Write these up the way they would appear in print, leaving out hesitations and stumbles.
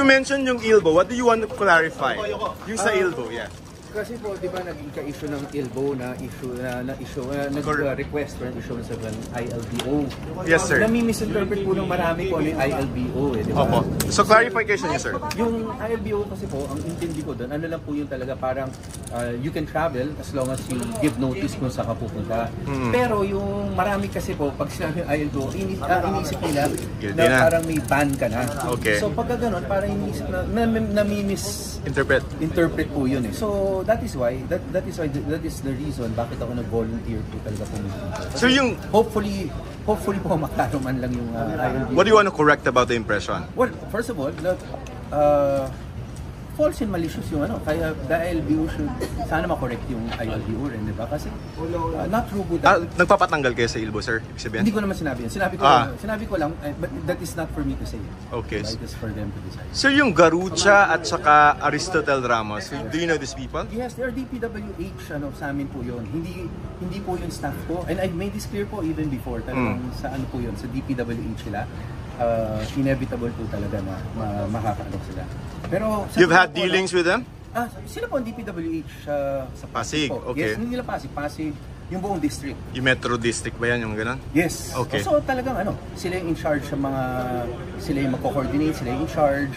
mentioned yung ILBO. What do you want to clarify? Yung sa ILBO, yeah. Kasi po, di ba, naging ka-issue ng ILBO na nag-request for an issuance of an ILBO. Yes, sir. Nami-misinterpret po ng marami po ano yung ILBO, di ba? Opo. So, clarification niyo, sir. Yung ILBO kasi po, ang intindi ko doon, ano lang po yun talaga, parang you can travel as long as you give notice kung saan ka pupunta. Pero yung marami kasi po, pag sinabi yung ILBO, iniisip nila na parang may ban ka na. Okay. So, pagka ganun, parang iniisip na nami-misinterpret po yun eh. So, that is the reason bakit ako nag-volunteer po talaga pumunta. So yung hopefully po maklaro man lang yung ILBO. What do you want to correct about the impression? Well, first of all, false and malicious yung ano, kaya the ILBO should sana ma-correct yung ILBO rin, di ba? Kasi not true po that. Nagpapatanggal kayo sa ILBO, sir? Sabihin? Hindi ko naman sinabi yun. Sinabi ko lang, but that is not for me to say. Okay. It is for them to decide. Sir, yung Garucha at saka Aristotle Ramos, do you know these people? Yes, they are DPWH, sa amin po yun. Hindi po yung staff ko. And I've made this clear po even before, talagang sa ano po yun, sa DPWH sila. Inevitable po talaga na makakaano sila. Pero you've had dealings with them? Sila po ang DPWH sa Pasig. Okay. Yes, hindi nila Pasig, yung buong district. Yung Metro District ba yan, yung gano'n? Yes. Okay. So talagang sila yung in charge sa mga, sila yung magko-coordinate, sila yung in charge.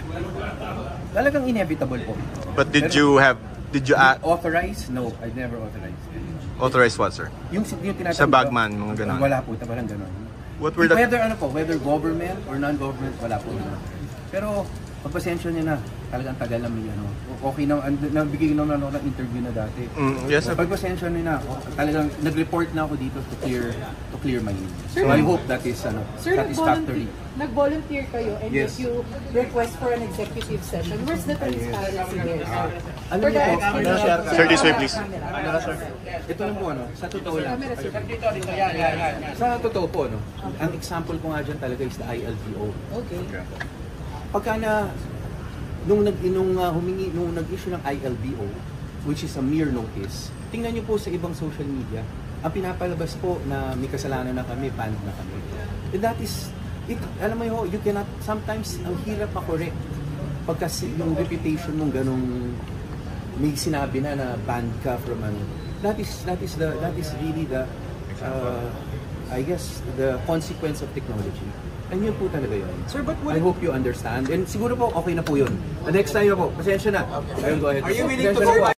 Talagang inevitable po. But did you authorize? No, I've never authorized. Authorize what, sir? Yung tinatanong sa Bagman, mga gano'n? Wala po, parang gano'n. What were Whether government or non-government, wala po. Pero pagpasensya niya na, talagang tagal namin okay na, nabigay na ako ng interview na dati. Yes, sir. Pagpasensya niya na, talagang nag-report na ako dito to clear my name. So I hope that is satisfactory. Nag-volunteer kayo and yes, you request for an executive session. Where's the transparency there, sir? Alam niyo po, sir, this way please. Ito lang po, sa totoo lang. Sa totoo po, ang example ko nga dyan talaga is the ILBO. Okay. Pagka nung nag-issue ng ILBO, which is a mere notice, tingnan niyo po sa ibang social media, ang pinapalabas po na may kasalanan na kami, banned na kami. And that is, alam mo yun, you cannot, sometimes ang hirap ma-correct. Pagka yung reputation mong ganong may sinabi na banned ka from that is really the I guess the consequence of technology. And yun po talaga yun. Sir, but I hope you understand. And siguro po, okay na po yun. The next time na po, pasensya na. Ayun, go ahead. Are you willing to go